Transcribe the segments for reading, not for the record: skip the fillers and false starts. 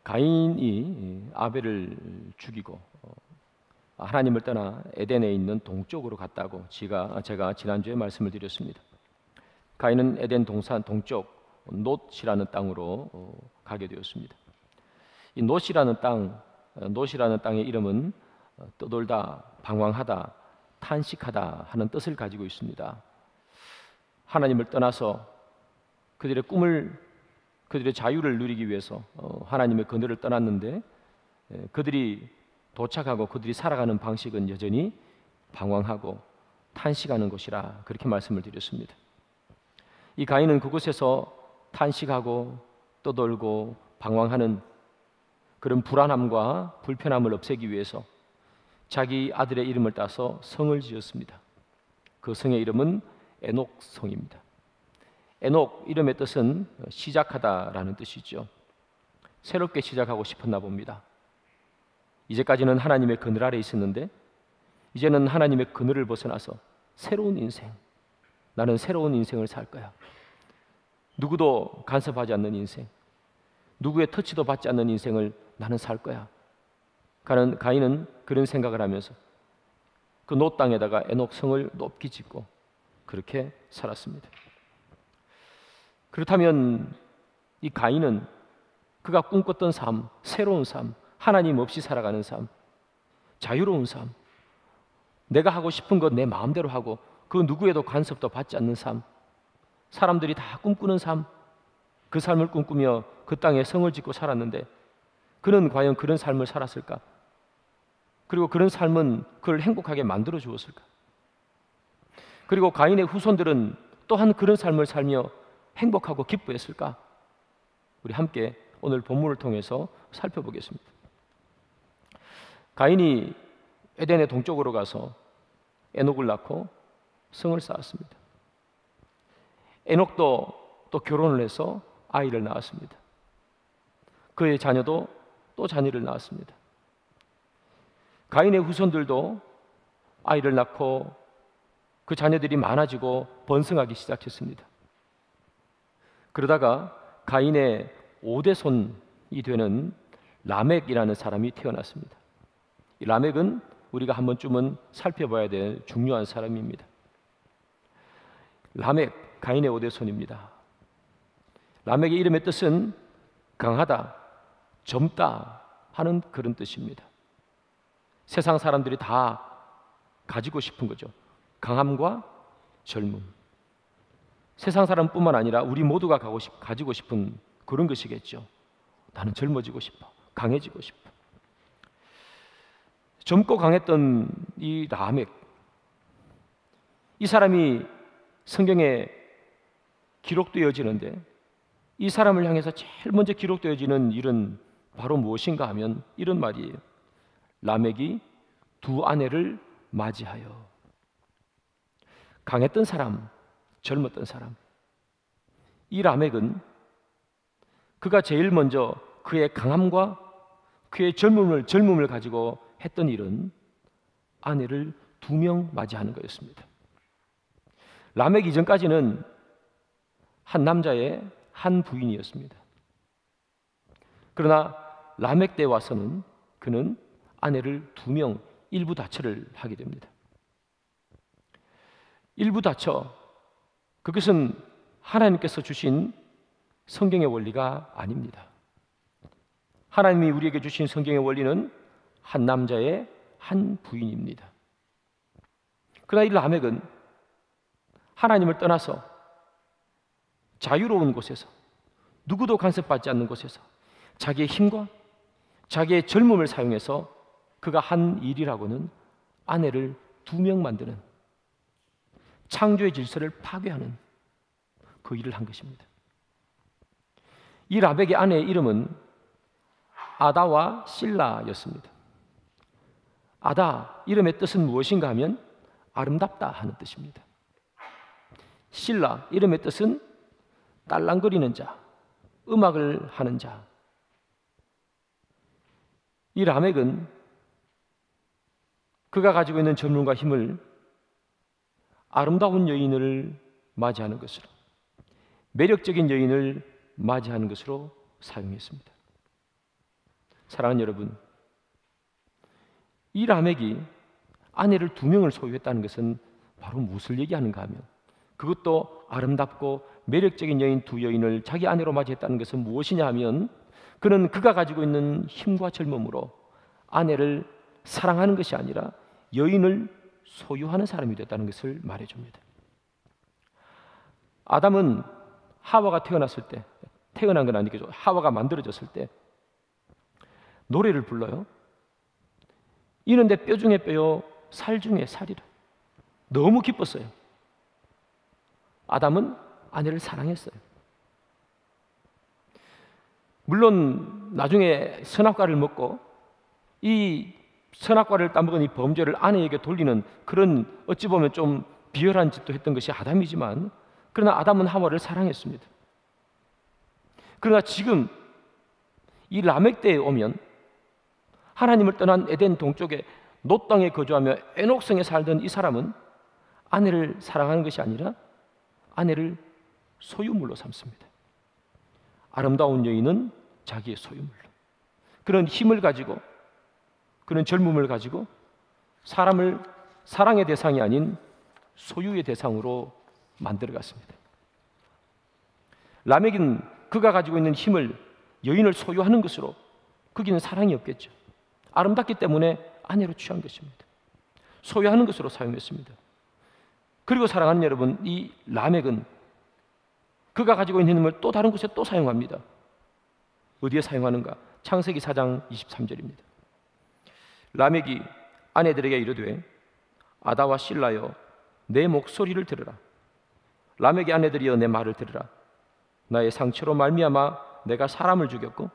가인이 아벨을 죽이고 하나님을 떠나 에덴에 있는 동쪽으로 갔다고 제가 지난주에 말씀을 드렸습니다. 가인은 에덴 동산 동쪽 놋이라는 땅으로 가게 되었습니다. 이 놋이라는 땅의 이름은 떠돌다, 방황하다, 탄식하다 하는 뜻을 가지고 있습니다. 하나님을 떠나서 그들의 꿈을, 그들의 자유를 누리기 위해서 하나님의 그늘을 떠났는데 그들이 도착하고 그들이 살아가는 방식은 여전히 방황하고 탄식하는 곳이라 그렇게 말씀을 드렸습니다. 이 가인은 그곳에서 탄식하고 떠돌고 방황하는 그런 불안함과 불편함을 없애기 위해서 자기 아들의 이름을 따서 성을 지었습니다. 그 성의 이름은 에녹 성입니다. 에녹 이름의 뜻은 시작하다라는 뜻이죠. 새롭게 시작하고 싶었나 봅니다. 이제까지는 하나님의 그늘 아래 있었는데 이제는 하나님의 그늘을 벗어나서 새로운 인생, 나는 새로운 인생을 살 거야. 누구도 간섭하지 않는 인생, 누구의 터치도 받지 않는 인생을 나는 살 거야. 가인은 그런 생각을 하면서 그 놋 땅에다가 에녹 성을 높이 짓고 그렇게 살았습니다. 그렇다면 이 가인은 그가 꿈꿨던 삶, 새로운 삶, 하나님 없이 살아가는 삶, 자유로운 삶, 내가 하고 싶은 것 내 마음대로 하고 그 누구에도 간섭도 받지 않는 삶, 사람들이 다 꿈꾸는 삶, 그 삶을 꿈꾸며 그 땅에 성을 짓고 살았는데 그는 과연 그런 삶을 살았을까? 그리고 그런 삶은 그를 행복하게 만들어 주었을까? 그리고 가인의 후손들은 또한 그런 삶을 살며 행복하고 기뻐했을까? 우리 함께 오늘 본문을 통해서 살펴보겠습니다. 가인이 에덴의 동쪽으로 가서 에녹을 낳고 성을 쌓았습니다. 에녹도 또 결혼을 해서 아이를 낳았습니다. 그의 자녀도 또 자녀를 낳았습니다. 가인의 후손들도 아이를 낳고 그 자녀들이 많아지고 번성하기 시작했습니다. 그러다가 가인의 5대 손이 되는 라멕이라는 사람이 태어났습니다. 이 라멕은 우리가 한 번쯤은 살펴봐야 될 중요한 사람입니다. 라멕, 가인의 5대 손입니다. 라멕의 이름의 뜻은 강하다, 젊다 하는 그런 뜻입니다. 세상 사람들이 다 가지고 싶은 거죠. 강함과 젊음. 세상 사람뿐만 아니라 우리 모두가 가지고 싶은 그런 것이겠죠. 나는 젊어지고 싶어, 강해지고 싶어. 젊고 강했던 이 라멕, 이 사람이 성경에 기록되어지는데 이 사람을 향해서 제일 먼저 기록되어지는 일은 바로 무엇인가 하면 이런 말이에요. 라멕이 두 아내를 맞이하여. 강했던 사람, 젊었던 사람. 이 라멕은 그가 제일 먼저 그의 강함과 그의 젊음을 가지고 했던 일은 아내를 2명 맞이하는 거였습니다. 라멕 이전까지는 한 남자의 한 부인이었습니다. 그러나 라멕 때 와서는 그는 아내를 2명 일부 다처를 하게 됩니다. 일부 다처, 그것은 하나님께서 주신 성경의 원리가 아닙니다. 하나님이 우리에게 주신 성경의 원리는 한 남자의 한 부인입니다. 그러나 이 라멕은 하나님을 떠나서 자유로운 곳에서, 누구도 간섭받지 않는 곳에서 자기의 힘과 자기의 젊음을 사용해서 그가 한 일이라고는 아내를 2명 만드는, 창조의 질서를 파괴하는 그 일을 한 것입니다. 이 라멕의 아내의 이름은 아다와 실라였습니다. 아다, 이름의 뜻은 무엇인가 하면 아름답다 하는 뜻입니다. 실라, 이름의 뜻은 딸랑거리는 자, 음악을 하는 자. 이 라멕은 그가 가지고 있는 젊음과 힘을 아름다운 여인을 맞이하는 것으로, 매력적인 여인을 맞이하는 것으로 사용했습니다. 사랑하는 여러분, 이 라멕이 아내를 2명을 소유했다는 것은 바로 무엇을 얘기하는가 하면, 그것도 아름답고 매력적인 여인 2여인을 자기 아내로 맞이했다는 것은 무엇이냐 하면, 그는 그가 가지고 있는 힘과 젊음으로 아내를 사랑하는 것이 아니라 여인을 소유하는 사람이 됐다는 것을 말해줍니다. 아담은 하와가 태어났을 때, 태어난 건 아니겠죠, 하와가 만들어졌을 때 노래를 불러요. 이는 내 뼈 중에 뼈요 살 중에 살이라. 너무 기뻤어요. 아담은 아내를 사랑했어요. 물론 나중에 선악과를 먹고 이 선악과를 따먹은 이 범죄를 아내에게 돌리는 그런 어찌 보면 좀 비열한 짓도 했던 것이 아담이지만, 그러나 아담은 하와를 사랑했습니다. 그러나 지금 이 라멕 때에 오면 하나님을 떠난 에덴 동쪽에 놋 땅에 거주하며 에녹성에 살던 이 사람은 아내를 사랑하는 것이 아니라 아내를 소유물로 삼습니다. 아름다운 여인은 자기의 소유물로, 그런 힘을 가지고, 그런 젊음을 가지고 사람을 사랑의 대상이 아닌 소유의 대상으로 만들어갔습니다. 라멕은 그가 가지고 있는 힘을 여인을 소유하는 것으로, 거기는 사랑이 없겠죠. 아름답기 때문에 아내로 취한 것입니다. 소유하는 것으로 사용했습니다. 그리고 사랑하는 여러분, 이 라멕은 그가 가지고 있는 힘을 또 다른 곳에 또 사용합니다. 어디에 사용하는가? 창세기 4장 23절입니다. 라멕이 아내들에게 이르되 아다와 실라여 내 목소리를 들으라. 라멕의 아내들이여 내 말을 들으라. 나의 상처로 말미암아 내가 사람을 죽였고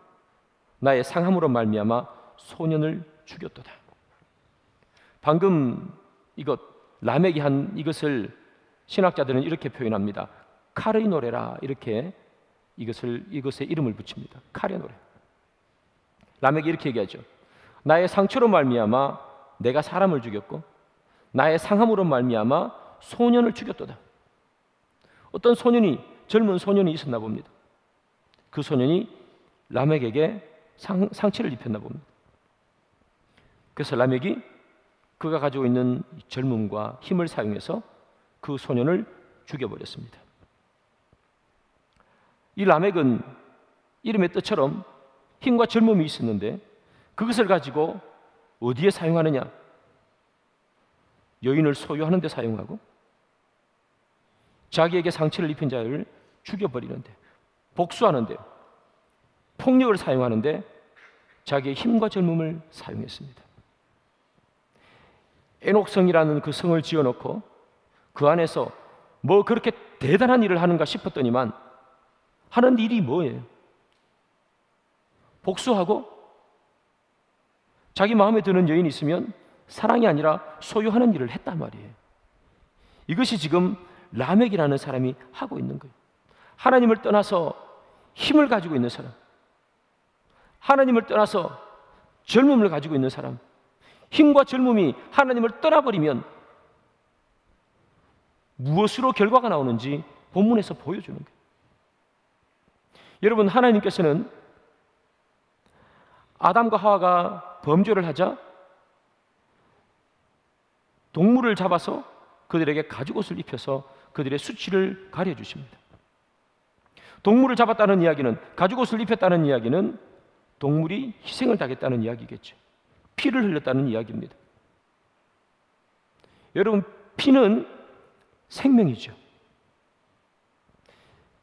나의 상함으로 말미암아 소년을 죽였도다. 방금 이것 라멕이 한 이것을 신학자들은 이렇게 표현합니다. 칼의 노래라, 이렇게 이것의 이름을 붙입니다. 칼의 노래. 라멕이 이렇게 얘기하죠. 나의 상처로 말미암아 내가 사람을 죽였고 나의 상함으로 말미암아 소년을 죽였도다. 어떤 소년이, 젊은 소년이 있었나 봅니다. 그 소년이 라멕에게 상처를 입혔나 봅니다. 그래서 라멕이 그가 가지고 있는 젊음과 힘을 사용해서 그 소년을 죽여버렸습니다. 이 라멕은 이름의 뜻처럼 힘과 젊음이 있었는데 그것을 가지고 어디에 사용하느냐? 여인을 소유하는 데 사용하고 자기에게 상처를 입힌 자를 죽여버리는데, 복수하는데, 폭력을 사용하는데 자기의 힘과 젊음을 사용했습니다. 에녹성이라는 그 성을 지어놓고 그 안에서 뭐 그렇게 대단한 일을 하는가 싶었더니만 하는 일이 뭐예요? 복수하고 자기 마음에 드는 여인이 있으면 사랑이 아니라 소유하는 일을 했단 말이에요. 이것이 지금 라멕이라는 사람이 하고 있는 거예요. 하나님을 떠나서 힘을 가지고 있는 사람, 하나님을 떠나서 젊음을 가지고 있는 사람, 힘과 젊음이 하나님을 떠나버리면 무엇으로 결과가 나오는지 본문에서 보여주는 거예요. 여러분, 하나님께서는 아담과 하와가 범죄를 하자 동물을 잡아서 그들에게 가죽옷을 입혀서 그들의 수치를 가려주십니다. 동물을 잡았다는 이야기는, 가죽옷을 입혔다는 이야기는 동물이 희생을 당했다는 이야기겠죠. 피를 흘렸다는 이야기입니다. 여러분, 피는 생명이죠.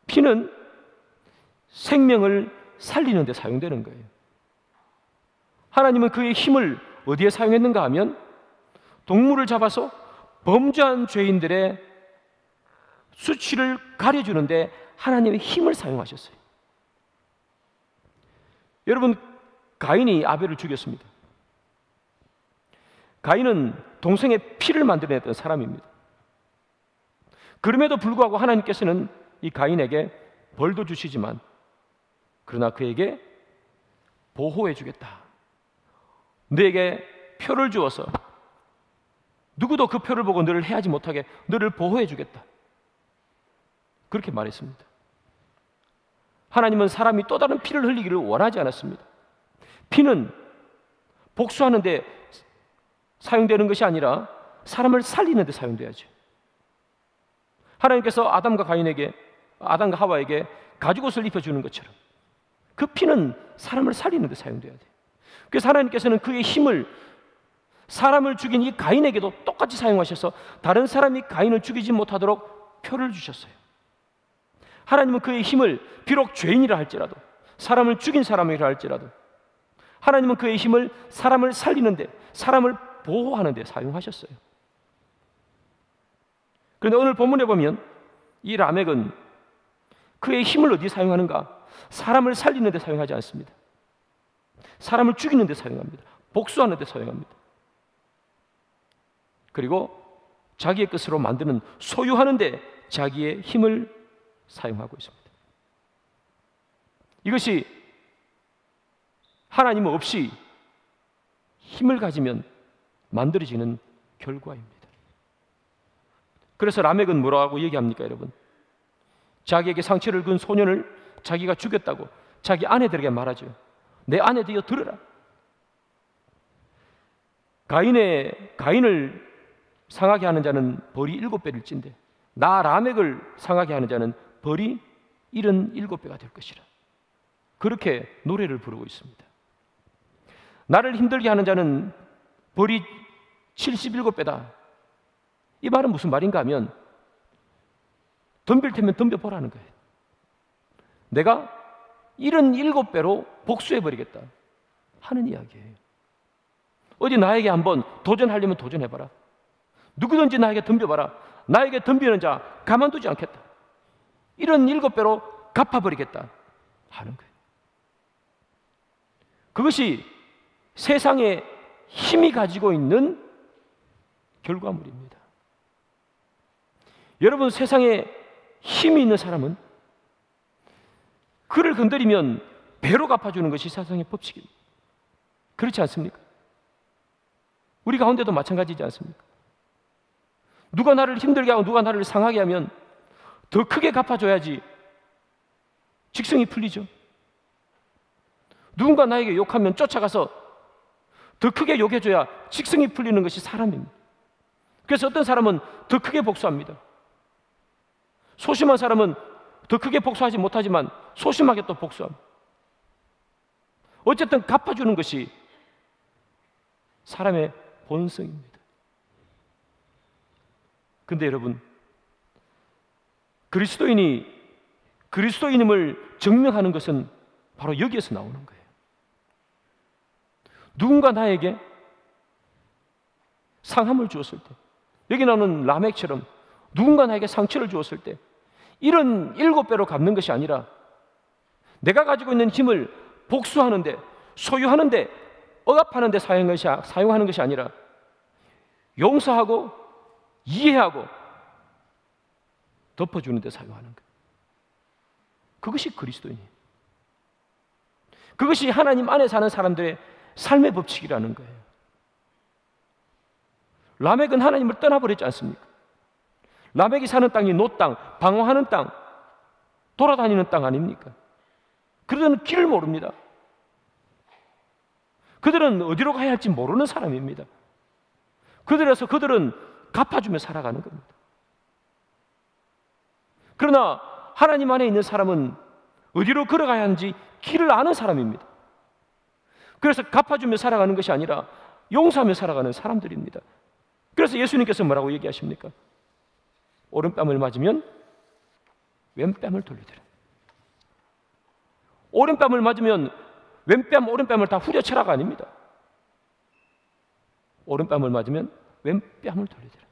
피는 생명을 살리는 데 사용되는 거예요. 하나님은 그의 힘을 어디에 사용했는가 하면 동물을 잡아서 범죄한 죄인들의 수치를 가려주는데 하나님의 힘을 사용하셨어요. 여러분, 가인이 아벨을 죽였습니다. 가인은 동생의 피를 만들어냈던 사람입니다. 그럼에도 불구하고 하나님께서는 이 가인에게 벌도 주시지만 그러나 그에게 보호해 주겠다. 너에게 표를 주어서 누구도 그 표를 보고 너를 해하지 못하게 너를 보호해 주겠다. 그렇게 말했습니다. 하나님은 사람이 또 다른 피를 흘리기를 원하지 않았습니다. 피는 복수하는 데 사용되는 것이 아니라 사람을 살리는 데 사용돼야죠. 하나님께서 아담과 하와에게 가죽옷을 입혀주는 것처럼 그 피는 사람을 살리는 데 사용돼야 돼요. 그래서 하나님께서는 그의 힘을 사람을 죽인 이 가인에게도 똑같이 사용하셔서 다른 사람이 가인을 죽이지 못하도록 표를 주셨어요. 하나님은 그의 힘을 비록 죄인이라 할지라도, 사람을 죽인 사람이라 할지라도, 하나님은 그의 힘을 사람을 살리는데, 사람을 보호하는 데 사용하셨어요. 그런데 오늘 본문에 보면 이 라멕은 그의 힘을 어디에 사용하는가? 사람을 살리는 데 사용하지 않습니다. 사람을 죽이는 데 사용합니다. 복수하는 데 사용합니다. 그리고 자기의 것으로 만드는, 소유하는 데 자기의 힘을 사용하고 있습니다. 이것이 하나님 없이 힘을 가지면 만들어지는 결과입니다. 그래서 라멕은 뭐라고 얘기합니까, 여러분? 자기에게 상처를 준 소년을 자기가 죽였다고 자기 아내들에게 말하죠. 내 아내들여 들으라. 가인을 상하게 하는 자는 벌이 7배일진데 나 라멕을 상하게 하는 자는 벌이 77배가 될 것이라. 그렇게 노래를 부르고 있습니다. 나를 힘들게 하는 자는 벌이 77배다. 이 말은 무슨 말인가 하면 덤빌 테면 덤벼보라는 거예요. 내가 77배로 복수해버리겠다 하는 이야기예요. 어디 나에게 한번 도전하려면 도전해봐라. 누구든지 나에게 덤벼봐라. 나에게 덤비는 자 가만두지 않겠다. 77배로 갚아버리겠다 하는 거예요. 그것이 세상에 힘이 가지고 있는 결과물입니다. 여러분, 세상에 힘이 있는 사람은 그를 건드리면 배로 갚아주는 것이 세상의 법칙입니다. 그렇지 않습니까? 우리 가운데도 마찬가지지 않습니까? 누가 나를 힘들게 하고 누가 나를 상하게 하면 더 크게 갚아줘야지 직성이 풀리죠. 누군가 나에게 욕하면 쫓아가서 더 크게 욕해줘야 직성이 풀리는 것이 사람입니다. 그래서 어떤 사람은 더 크게 복수합니다. 소심한 사람은 더 크게 복수하지 못하지만 소심하게 또 복수합니다. 어쨌든 갚아주는 것이 사람의 본성입니다. 근데 여러분, 그리스도인임을 증명하는 것은 바로 여기에서 나오는 거예요. 누군가 나에게 상함을 주었을 때, 여기 나오는 라멕처럼 누군가 나에게 상처를 주었을 때 77배로 갚는 것이 아니라 내가 가지고 있는 힘을 복수하는데, 소유하는데, 억압하는데 사용하는 것이 아니라 용서하고 이해하고 덮어주는 데 사용하는 거예요. 그것이 그리스도인이에요. 그것이 하나님 안에 사는 사람들의 삶의 법칙이라는 거예요. 라멕은 하나님을 떠나버렸지 않습니까? 라멕이 사는 땅이 노 땅, 방황하는 땅, 돌아다니는 땅 아닙니까? 그들은 길을 모릅니다. 그들은 어디로 가야 할지 모르는 사람입니다. 그들은 갚아주며 살아가는 겁니다. 그러나 하나님 안에 있는 사람은 어디로 걸어가야 하는지 길을 아는 사람입니다. 그래서 갚아주며 살아가는 것이 아니라 용서하며 살아가는 사람들입니다. 그래서 예수님께서 뭐라고 얘기하십니까? 오른뺨을 맞으면 왼뺨을 돌리더라. 오른뺨을 맞으면 왼뺨, 오른뺨을 다 후려쳐라가 아닙니다. 오른뺨을 맞으면 왼뺨을 돌리더라.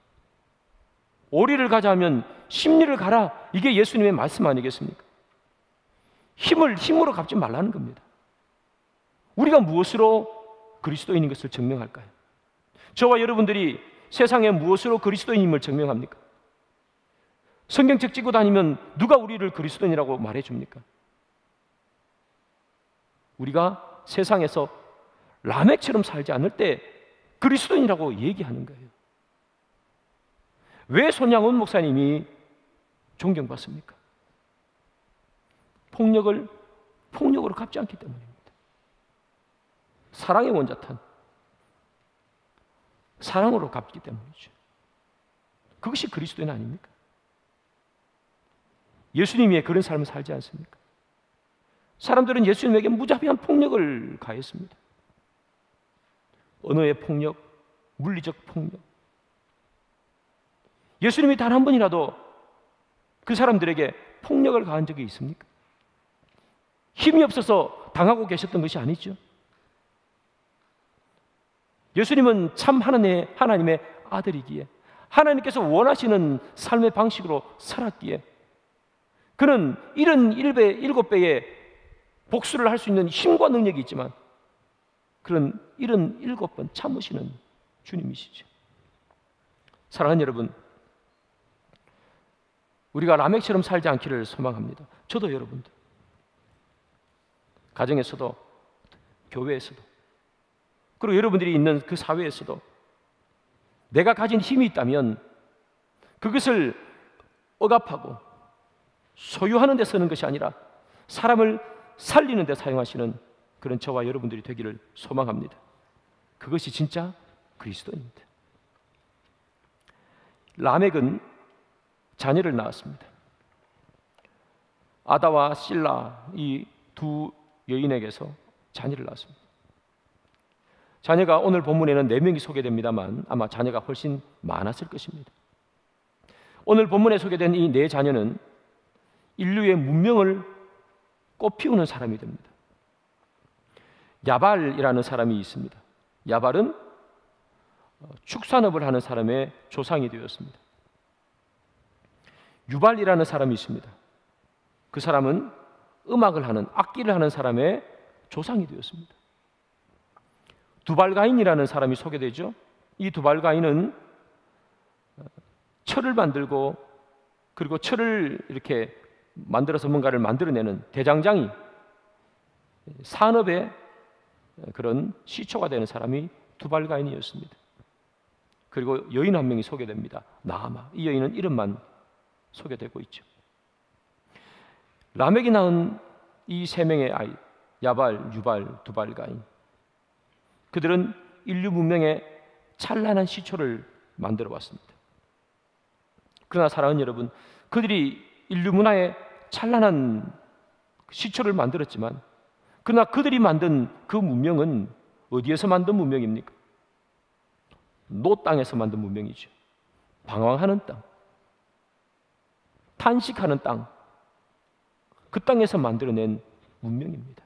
오리를 가자 하면 십리를 가라. 이게 예수님의 말씀 아니겠습니까? 힘으로 갚지 말라는 겁니다. 우리가 무엇으로 그리스도인인 것을 증명할까요? 저와 여러분들이 세상에 무엇으로 그리스도인임을 증명합니까? 성경책 찍고 다니면 누가 우리를 그리스도인이라고 말해줍니까? 우리가 세상에서 라멕처럼 살지 않을 때 그리스도인이라고 얘기하는 거예요. 왜 손양원 목사님이 존경받습니까? 폭력으로 갚지 않기 때문입니다. 사랑의 원자탄, 사랑으로 갚기 때문이죠. 그것이 그리스도인 아닙니까? 예수님이 그런 삶을 살지 않습니까? 사람들은 예수님에게 무자비한 폭력을 가했습니다. 언어의 폭력, 물리적 폭력. 예수님이 단 한 번이라도 그 사람들에게 폭력을 가한 적이 있습니까? 힘이 없어서 당하고 계셨던 것이 아니죠. 예수님은 참 하나님의 아들이기에, 하나님께서 원하시는 삶의 방식으로 살았기에, 그는 77배, 7배의 복수를 할 수 있는 힘과 능력이 있지만 그는 77번 참으시는 주님이시죠. 사랑하는 여러분, 우리가 라멕처럼 살지 않기를 소망합니다. 저도 여러분도, 가정에서도, 교회에서도, 그리고 여러분들이 있는 그 사회에서도 내가 가진 힘이 있다면 그것을 억압하고 소유하는 데 쓰는 것이 아니라 사람을 살리는 데 사용하시는 그런 저와 여러분들이 되기를 소망합니다. 그것이 진짜 그리스도입니다. 라멕은 자녀를 낳았습니다. 아다와 실라, 이 두 여인에게서 자녀를 낳았습니다. 자녀가 오늘 본문에는 4명이 소개됩니다만 아마 자녀가 훨씬 많았을 것입니다. 오늘 본문에 소개된 이 4자녀는 인류의 문명을 꽃피우는 사람이 됩니다. 야발이라는 사람이 있습니다. 야발은 축산업을 하는 사람의 조상이 되었습니다. 유발이라는 사람이 있습니다. 그 사람은 음악을 하는, 악기를 하는 사람의 조상이 되었습니다. 두발가인이라는 사람이 소개되죠. 이 두발가인은 철을 만들고, 그리고 철을 이렇게 만들어서 뭔가를 만들어내는 대장장이, 산업의 그런 시초가 되는 사람이 두발가인이었습니다. 그리고 여인 한 명이 소개됩니다. 나아마. 이 여인은 이름만 소개되고 있죠. 라멕이 낳은 이 3명의 아이, 야발, 유발, 두발가인, 그들은 인류 문명의 찬란한 시초를 만들어 왔습니다. 그러나 사랑하는 여러분, 그들이 인류 문화의 찬란한 시초를 만들었지만, 그러나 그들이 만든 그 문명은 어디에서 만든 문명입니까? 노 땅에서 만든 문명이죠. 방황하는 땅, 탄식하는 땅, 그 땅에서 만들어낸 문명입니다.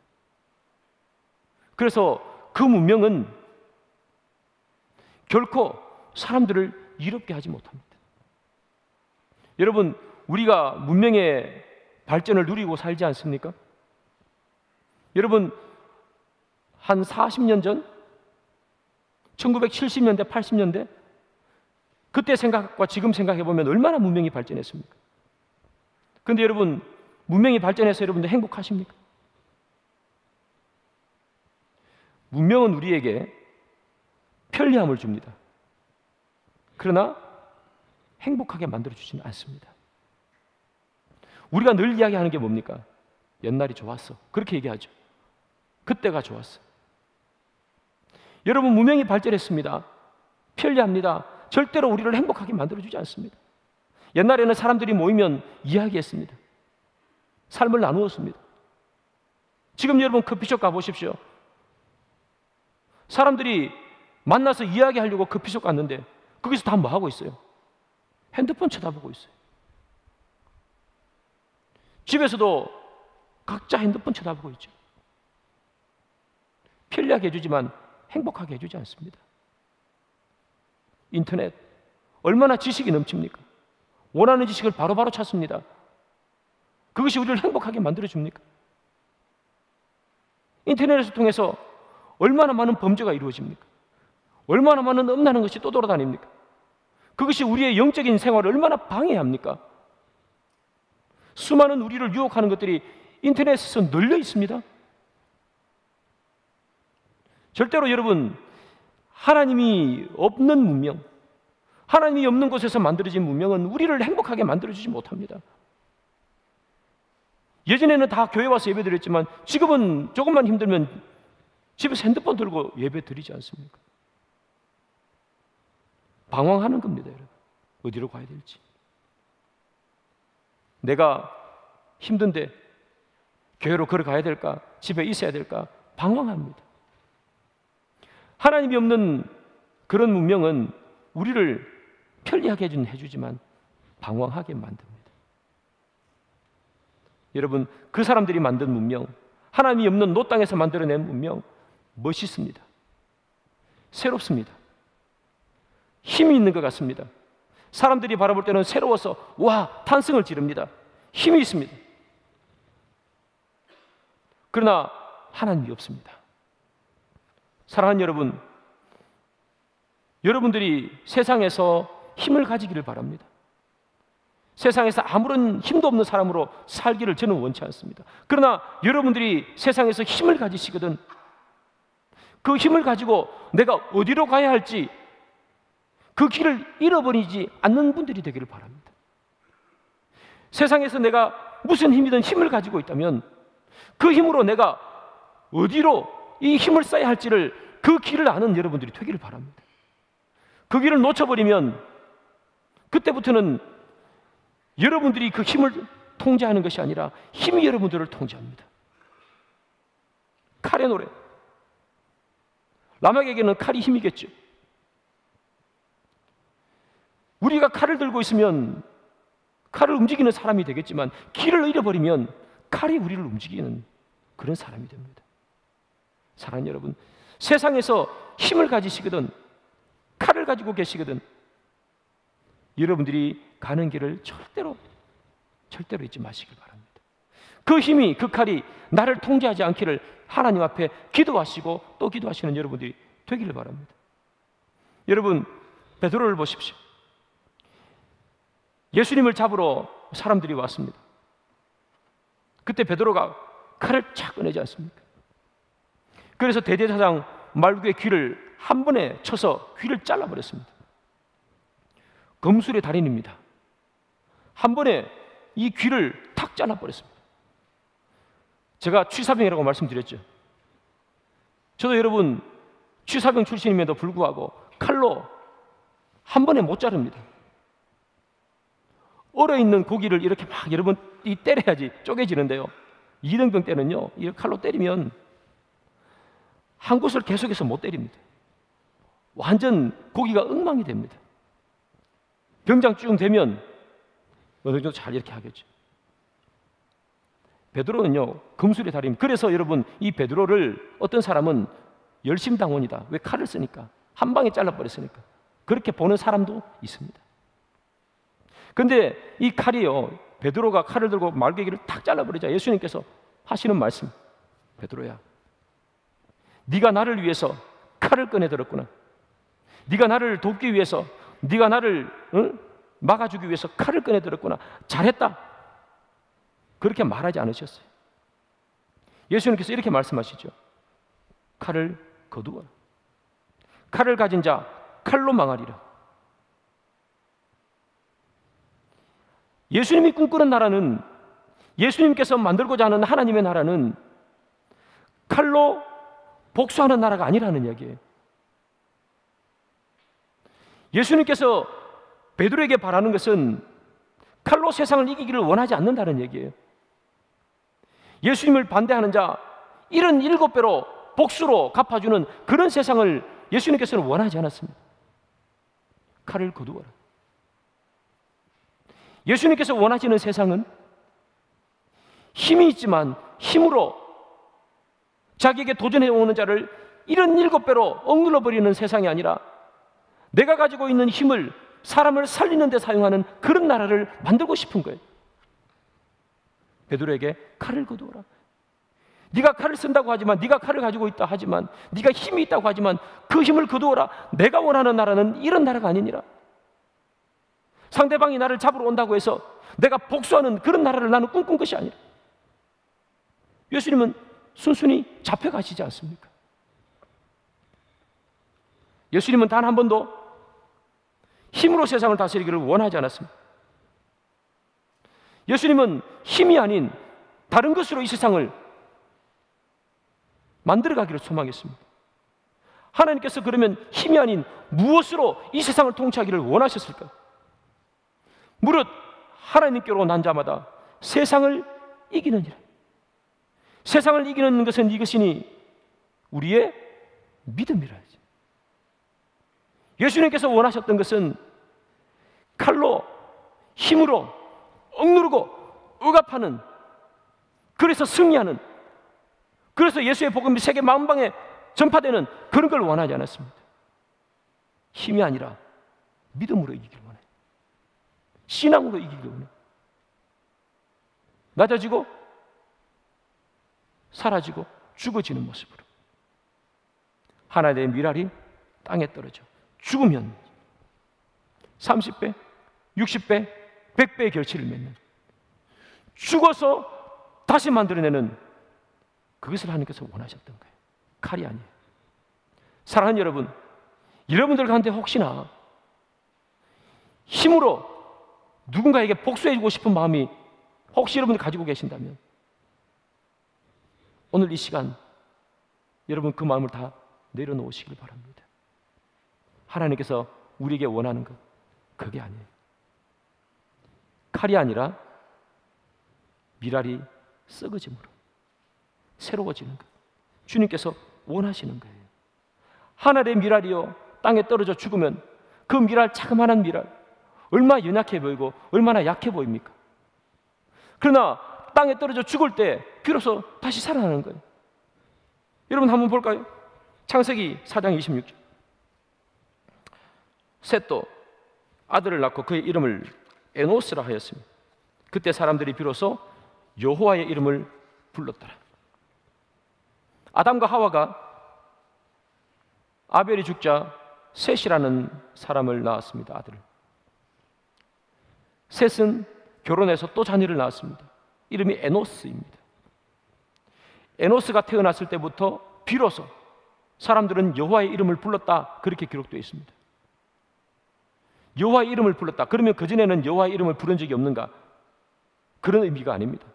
그래서 그 문명은 결코 사람들을 이롭게 하지 못합니다. 여러분, 우리가 문명의 발전을 누리고 살지 않습니까? 여러분, 한 40년 전, 1970년대, 80년대, 그때 생각과 지금 생각해보면 얼마나 문명이 발전했습니까? 그런데 여러분, 문명이 발전해서 여러분들 행복하십니까? 문명은 우리에게 편리함을 줍니다. 그러나 행복하게 만들어주지는 않습니다. 우리가 늘 이야기하는 게 뭡니까? 옛날이 좋았어. 그렇게 얘기하죠. 그때가 좋았어. 여러분, 문명이 발전했습니다. 편리합니다. 절대로 우리를 행복하게 만들어주지 않습니다. 옛날에는 사람들이 모이면 이야기했습니다. 삶을 나누었습니다. 지금 여러분 커피숍 가보십시오. 사람들이 만나서 이야기하려고 커피숍 갔는데 거기서 다 뭐 하고 있어요? 핸드폰 쳐다보고 있어요. 집에서도 각자 핸드폰 쳐다보고 있죠. 편리하게 해주지만 행복하게 해주지 않습니다. 인터넷, 얼마나 지식이 넘칩니까? 원하는 지식을 바로바로 찾습니다. 그것이 우리를 행복하게 만들어줍니까? 인터넷을 통해서 얼마나 많은 범죄가 이루어집니까? 얼마나 많은 음란한 것이 또 돌아다닙니까? 그것이 우리의 영적인 생활을 얼마나 방해합니까? 수많은 우리를 유혹하는 것들이 인터넷에서 널려 있습니다. 절대로 여러분, 하나님이 없는 문명, 하나님이 없는 곳에서 만들어진 문명은 우리를 행복하게 만들어주지 못합니다. 예전에는 다 교회 와서 예배드렸지만 지금은 조금만 힘들면 집에서 핸드폰 들고 예배 드리지 않습니까? 방황하는 겁니다, 여러분. 어디로 가야 될지. 내가 힘든데 교회로 걸어가야 될까? 집에 있어야 될까? 방황합니다. 하나님이 없는 그런 문명은 우리를 편리하게 해주지만 방황하게 만듭니다. 여러분, 그 사람들이 만든 문명, 하나님이 없는 노 땅에서 만들어낸 문명, 멋있습니다. 새롭습니다. 힘이 있는 것 같습니다. 사람들이 바라볼 때는 새로워서 와, 탄성을 지릅니다. 힘이 있습니다. 그러나 하나님이 없습니다. 사랑하는 여러분, 여러분들이 세상에서 힘을 가지기를 바랍니다. 세상에서 아무런 힘도 없는 사람으로 살기를 저는 원치 않습니다. 그러나 여러분들이 세상에서 힘을 가지시거든 그 힘을 가지고 내가 어디로 가야 할지 그 길을 잃어버리지 않는 분들이 되기를 바랍니다. 세상에서 내가 무슨 힘이든 힘을 가지고 있다면 그 힘으로 내가 어디로 이 힘을 써야 할지를 그 길을 아는 여러분들이 되기를 바랍니다. 그 길을 놓쳐버리면 그때부터는 여러분들이 그 힘을 통제하는 것이 아니라 힘이 여러분들을 통제합니다. 칼의 노래. 람에게는 칼이 힘이겠죠. 우리가 칼을 들고 있으면 칼을 움직이는 사람이 되겠지만 길을 잃어버리면 칼이 우리를 움직이는 그런 사람이 됩니다. 사랑하는 여러분, 세상에서 힘을 가지시거든 칼을 가지고 계시거든 여러분들이 가는 길을 절대로 잊지 마시길 바랍니다. 그 힘이, 그 칼이 나를 통제하지 않기를 하나님 앞에 기도하시고 또 기도하시는 여러분들이 되기를 바랍니다. 여러분, 베드로를 보십시오. 예수님을 잡으러 사람들이 왔습니다. 그때 베드로가 칼을 착 꺼내지 않습니까? 그래서 대제사장 말구의 귀를 한 번에 쳐서 귀를 잘라버렸습니다. 검술의 달인입니다. 한 번에 이 귀를 탁 잘라버렸습니다. 제가 취사병이라고 말씀드렸죠. 저도 여러분 취사병 출신임에도 불구하고 칼로 한 번에 못 자릅니다. 얼어있는 고기를 이렇게 막 여러분 때려야지 쪼개지는데요, 이등병 때는요 이 칼로 때리면 한 곳을 계속해서 못 때립니다. 완전 고기가 엉망이 됩니다. 병장 쭉 되면 어느 정도 잘 이렇게 하겠죠. 베드로는요 금술의 달인. 그래서 여러분 이 베드로를 어떤 사람은 열심당원이다. 왜? 칼을 쓰니까, 한 방에 잘라버렸으니까. 그렇게 보는 사람도 있습니다. 그런데 이 칼이요, 베드로가 칼을 들고 말개기를 탁 잘라버리자 예수님께서 하시는 말씀, 베드로야, 네가 나를 위해서 칼을 꺼내들었구나. 네가 나를 돕기 위해서, 네가 나를 막아주기 위해서 칼을 꺼내들었구나. 잘했다. 그렇게 말하지 않으셨어요. 예수님께서 이렇게 말씀하시죠. 칼을 거두어라. 칼을 가진 자 칼로 망하리라. 예수님이 꿈꾸는 나라는, 예수님께서 만들고자 하는 하나님의 나라는 칼로 복수하는 나라가 아니라는 이야기예요. 예수님께서 베드로에게 바라는 것은 칼로 세상을 이기기를 원하지 않는다는 얘기예요. 예수님을 반대하는 자 77배로 복수로 갚아주는 그런 세상을 예수님께서는 원하지 않았습니다. 칼을 거두어라. 예수님께서 원하시는 세상은 힘이 있지만 힘으로 자기에게 도전해오는 자를 77배로 억눌러버리는 세상이 아니라 내가 가지고 있는 힘을 사람을 살리는 데 사용하는 그런 나라를 만들고 싶은 거예요. 베드로에게 칼을 거두어라. 네가 칼을 쓴다고 하지만, 네가 칼을 가지고 있다 하지만, 네가 힘이 있다고 하지만 그 힘을 거두어라. 내가 원하는 나라는 이런 나라가 아니니라. 상대방이 나를 잡으러 온다고 해서 내가 복수하는 그런 나라를 나는 꿈꾼 것이 아니라. 예수님은 순순히 잡혀가시지 않습니까? 예수님은 단 한 번도 힘으로 세상을 다스리기를 원하지 않았습니다. 예수님은 힘이 아닌 다른 것으로 이 세상을 만들어가기를 소망했습니다. 하나님께서 그러면 힘이 아닌 무엇으로 이 세상을 통치하기를 원하셨을까요? 무릇 하나님께로 난 자마다 세상을 이기느니라. 세상을 이기는 것은 이것이니 우리의 믿음이라. 예수님께서 원하셨던 것은 칼로, 힘으로 억누르고 억압하는, 그래서 승리하는, 그래서 예수의 복음이 세계 만방에 전파되는 그런 걸 원하지 않았습니다. 힘이 아니라 믿음으로 이기길 원해요. 신앙으로 이기길 원해요. 낮아지고 사라지고 죽어지는 모습으로. 하나님의 밀알이 땅에 떨어져 죽으면 30배, 60배, 100배의 결실을 맺는, 죽어서 다시 만들어내는, 그것을 하나님께서 원하셨던 거예요. 칼이 아니에요. 사랑하는 여러분, 여러분들 가운데 혹시나 힘으로 누군가에게 복수해주고 싶은 마음이 혹시 여러분들 가지고 계신다면 오늘 이 시간 여러분 그 마음을 다 내려놓으시길 바랍니다. 하나님께서 우리에게 원하는 것, 그게 아니에요. 칼이 아니라 밀알이 썩어짐으로 새로워지는 것, 주님께서 원하시는 거예요. 하늘의 밀알이요 땅에 떨어져 죽으면 그 밀알, 자그마한 밀알, 얼마나 연약해 보이고 얼마나 약해 보입니까? 그러나 땅에 떨어져 죽을 때 비로소 다시 살아나는 거예요. 여러분 한번 볼까요? 창세기 4장 26절. 셋도 아들을 낳고 그의 이름을 에노스라 하였습니다. 그때 사람들이 비로소 여호와의 이름을 불렀더라. 아담과 하와가 아벨이 죽자 셋이라는 사람을 낳았습니다. 아들을. 셋은 결혼해서 또 자녀를 낳았습니다. 이름이 에노스입니다. 에노스가 태어났을 때부터 비로소 사람들은 여호와의 이름을 불렀다, 그렇게 기록되어 있습니다. 여호와의 이름을 불렀다. 그러면 그전에는 여호와의 이름을 부른 적이 없는가? 그런 의미가 아닙니다.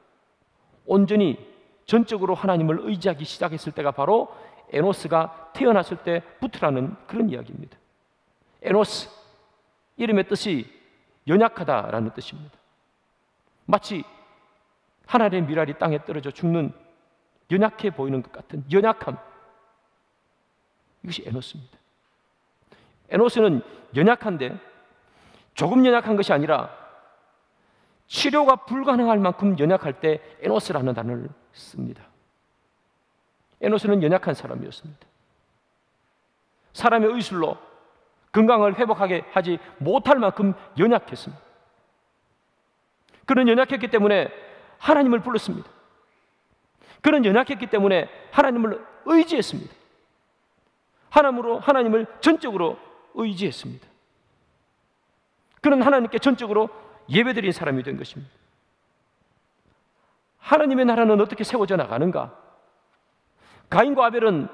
온전히 전적으로 하나님을 의지하기 시작했을 때가 바로 에노스가 태어났을 때부터라는 그런 이야기입니다. 에노스, 이름의 뜻이 연약하다라는 뜻입니다. 마치 하늘의 밀알이 땅에 떨어져 죽는 연약해 보이는 것 같은 연약함, 이것이 에노스입니다. 에노스는 연약한데 조금 연약한 것이 아니라 치료가 불가능할 만큼 연약할 때 에노스라는 단어를 씁니다. 에노스는 연약한 사람이었습니다. 사람의 의술로 건강을 회복하게 하지 못할 만큼 연약했습니다. 그는 연약했기 때문에 하나님을 불렀습니다. 그는 연약했기 때문에 하나님을 의지했습니다. 하나님을 전적으로 의지했습니다. 그는 하나님께 전적으로 예배드린 사람이 된 것입니다. 하나님의 나라는 어떻게 세워져 나가는가? 가인과 아벨은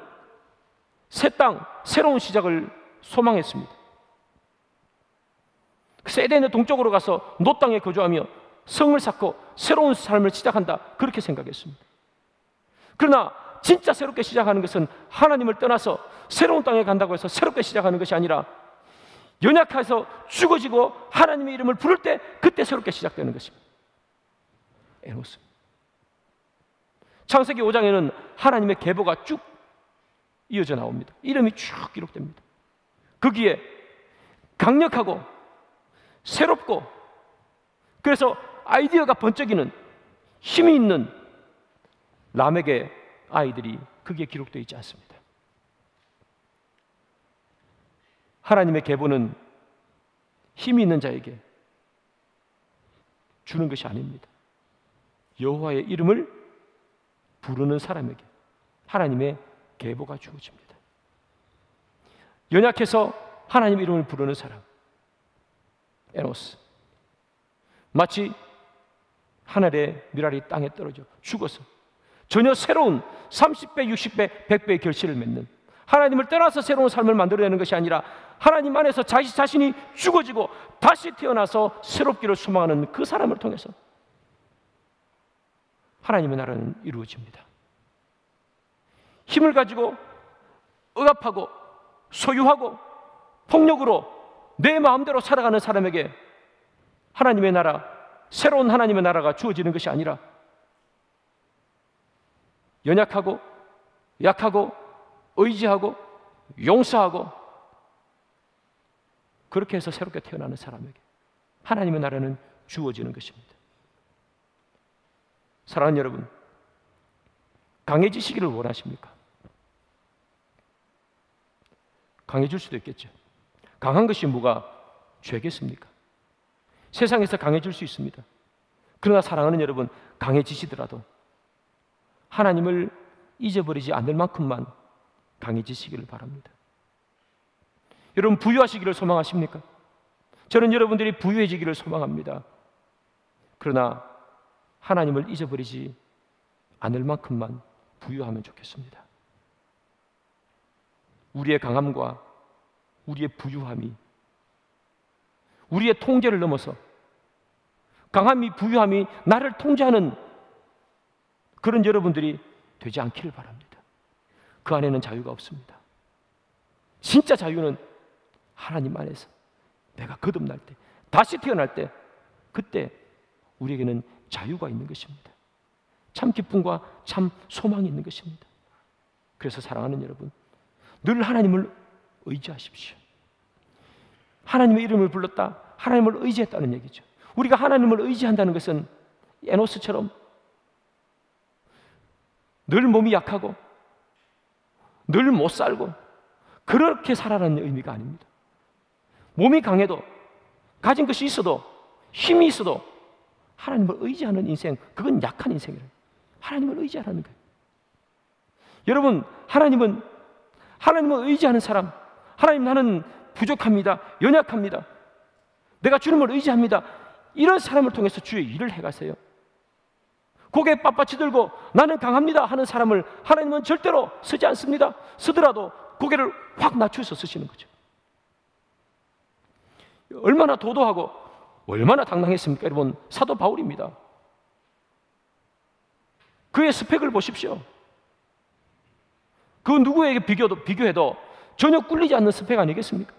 새 땅, 새로운 시작을 소망했습니다. 그래서 에덴의 동쪽으로 가서 노 땅에 거주하며 성을 쌓고 새로운 삶을 시작한다, 그렇게 생각했습니다. 그러나 진짜 새롭게 시작하는 것은 하나님을 떠나서 새로운 땅에 간다고 해서 새롭게 시작하는 것이 아니라 연약해서 죽어지고 하나님의 이름을 부를 때 그때 새롭게 시작되는 것입니다. 에노스. 창세기 5장에는 하나님의 계보가 쭉 이어져 나옵니다. 이름이 쭉 기록됩니다. 거기에 강력하고 새롭고 그래서 아이디어가 번쩍이는 힘이 있는 람에게 아이들이 거기에 기록되어 있지 않습니다. 하나님의 계보는 힘이 있는 자에게 주는 것이 아닙니다. 여호와의 이름을 부르는 사람에게 하나님의 계보가 주어집니다. 연약해서 하나님의 이름을 부르는 사람, 에노스, 마치 하늘의 밀알이 땅에 떨어져 죽어서 전혀 새로운 30배, 60배, 100배의 결실을 맺는, 하나님을 떠나서 새로운 삶을 만들어내는 것이 아니라 하나님 안에서 자신이 죽어지고 다시 태어나서 새롭기를 소망하는 그 사람을 통해서 하나님의 나라는 이루어집니다. 힘을 가지고 억압하고 소유하고 폭력으로 내 마음대로 살아가는 사람에게 하나님의 나라, 새로운 하나님의 나라가 주어지는 것이 아니라 연약하고 약하고 의지하고 용서하고 그렇게 해서 새롭게 태어나는 사람에게 하나님의 나라는 주어지는 것입니다. 사랑하는 여러분, 강해지시기를 원하십니까? 강해질 수도 있겠죠. 강한 것이 뭐가 죄겠습니까? 세상에서 강해질 수 있습니다. 그러나 사랑하는 여러분, 강해지시더라도 하나님을 잊어버리지 않을 만큼만 강해지시기를 바랍니다. 여러분, 부유하시기를 소망하십니까? 저는 여러분들이 부유해지기를 소망합니다. 그러나 하나님을 잊어버리지 않을 만큼만 부유하면 좋겠습니다. 우리의 강함과 우리의 부유함이 우리의 통제를 넘어서 강함이 부유함이 나를 통제하는 그런 여러분들이 되지 않기를 바랍니다. 그 안에는 자유가 없습니다. 진짜 자유는 하나님 안에서 내가 거듭날 때, 다시 태어날 때, 그때 우리에게는 자유가 있는 것입니다. 참 기쁨과 참 소망이 있는 것입니다. 그래서 사랑하는 여러분, 늘 하나님을 의지하십시오. 하나님의 이름을 불렀다, 하나님을 의지했다는 얘기죠. 우리가 하나님을 의지한다는 것은 에노스처럼 늘 몸이 약하고 늘 못 살고 그렇게 살아라는 의미가 아닙니다. 몸이 강해도 가진 것이 있어도 힘이 있어도 하나님을 의지하는 인생, 그건 약한 인생이에요. 하나님을 의지하라는 거예요. 여러분, 하나님을 의지하는 사람, 하나님 나는 부족합니다, 연약합니다, 내가 주님을 의지합니다, 이런 사람을 통해서 주의 일을 해가세요. 고개 빳빳이 들고 나는 강합니다 하는 사람을 하나님은 절대로 쓰지 않습니다. 쓰더라도 고개를 확 낮추어서 쓰시는 거죠. 얼마나 도도하고 얼마나 당당했습니까? 여러분, 사도 바울입니다. 그의 스펙을 보십시오. 그 누구에게 비교해도 전혀 꿀리지 않는 스펙 아니겠습니까?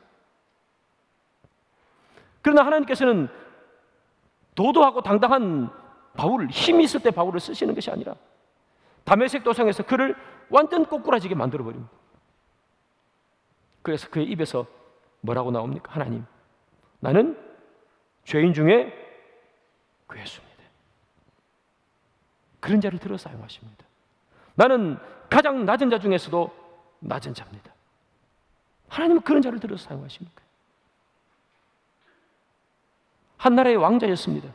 그러나 하나님께서는 도도하고 당당한 바울을, 힘이 있을 때 바울을 쓰시는 것이 아니라 다메섹 도상에서 그를 완전 꼬꾸라지게 만들어버립니다. 그래서 그의 입에서 뭐라고 나옵니까? 하나님, 나는 죄인 중에 괴수입니다. 그런 자를 들어 사용하십니다. 나는 가장 낮은 자 중에서도 낮은 자입니다. 하나님은 그런 자를 들어 사용하십니까? 한 나라의 왕자였습니다.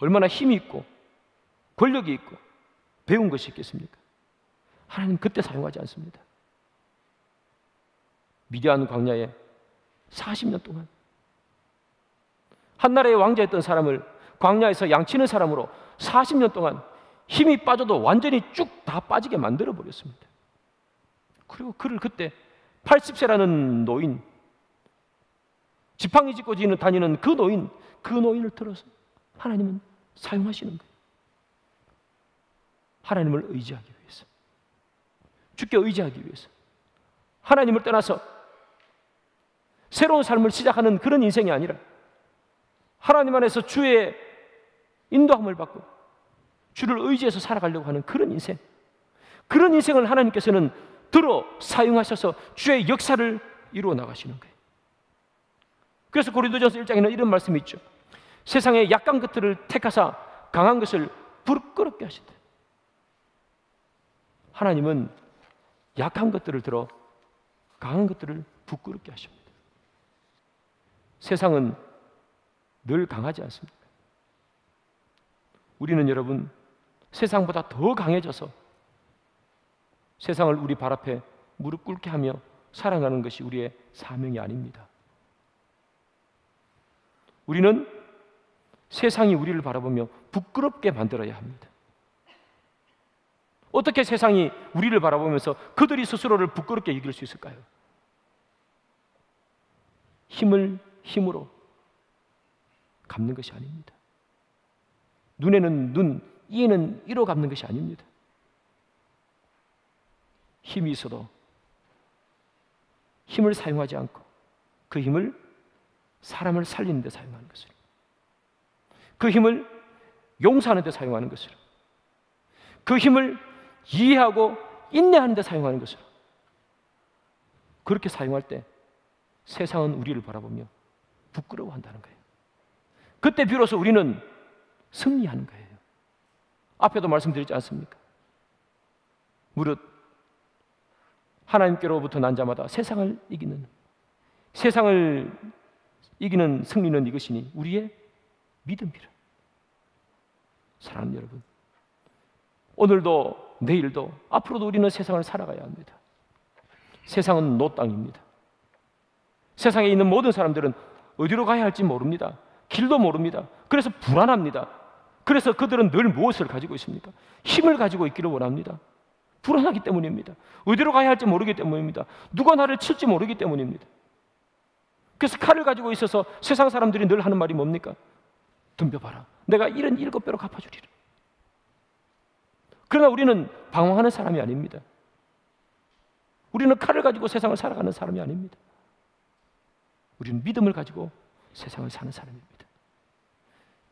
얼마나 힘이 있고 권력이 있고 배운 것이 있겠습니까? 하나님 그때 사용하지 않습니다. 미디안 광야에 40년 동안 한 나라의 왕자였던 사람을 광야에서 양치는 사람으로 40년 동안 힘이 빠져도 완전히 쭉 다 빠지게 만들어 버렸습니다. 그리고 그를 그때 80세라는 노인, 지팡이 짚고 다니는 그 노인을 들어서 하나님은 사용하시는 거예요. 하나님을 의지하기 위해서, 주께 의지하기 위해서, 하나님을 떠나서 새로운 삶을 시작하는 그런 인생이 아니라 하나님 안에서 주의 인도함을 받고 주를 의지해서 살아가려고 하는 그런 인생, 그런 인생을 하나님께서는 들어 사용하셔서 주의 역사를 이루어 나가시는 거예요. 그래서 고린도전서 1장에는 이런 말씀이 있죠. 세상의 약한 것들을 택하사 강한 것을 부끄럽게 하신다. 하나님은 약한 것들을 들어 강한 것들을 부끄럽게 하십니다. 세상은 늘 강하지 않습니까? 우리는 여러분 세상보다 더 강해져서 세상을 우리 발 앞에 무릎 꿇게 하며 살아가는 것이 우리의 사명이 아닙니다. 우리는 세상이 우리를 바라보며 부끄럽게 만들어야 합니다. 어떻게 세상이 우리를 바라보면서 그들이 스스로를 부끄럽게 여길 수 있을까요? 힘으로 갚는 것이 아닙니다. 눈에는 눈, 이에는 이로 갚는 것이 아닙니다. 힘이 있어도 힘을 사용하지 않고 그 힘을 사람을 살리는 데 사용하는 것을, 그 힘을 용서하는 데 사용하는 것을, 그 힘을 이해하고 인내하는 데 사용하는 것을, 그렇게 사용할 때 세상은 우리를 바라보며 부끄러워한다는 거예요. 그때 비로소 우리는 승리하는 거예요. 앞에도 말씀드렸지 않습니까? 무릇 하나님께로부터 난 자마다 세상을 이기는 승리는 이것이니 우리의 믿음이라. 사랑하는 여러분, 오늘도 내일도 앞으로도 우리는 세상을 살아가야 합니다. 세상은 노 땅입니다. 세상에 있는 모든 사람들은 어디로 가야 할지 모릅니다. 길도 모릅니다. 그래서 불안합니다. 그래서 그들은 늘 무엇을 가지고 있습니까? 힘을 가지고 있기를 원합니다. 불안하기 때문입니다. 어디로 가야 할지 모르기 때문입니다. 누가 나를 칠지 모르기 때문입니다. 그래서 칼을 가지고 있어서 세상 사람들이 늘 하는 말이 뭡니까? 덤벼봐라, 내가 77배로 갚아주리라. 그러나 우리는 방황하는 사람이 아닙니다. 우리는 칼을 가지고 세상을 살아가는 사람이 아닙니다. 우리는 믿음을 가지고 세상을 사는 사람입니다.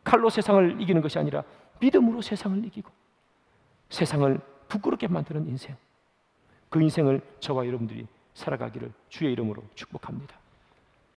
칼로 세상을 이기는 것이 아니라 믿음으로 세상을 이기고 세상을 부끄럽게 만드는 인생, 그 인생을 저와 여러분들이 살아가기를 주의 이름으로 축복합니다.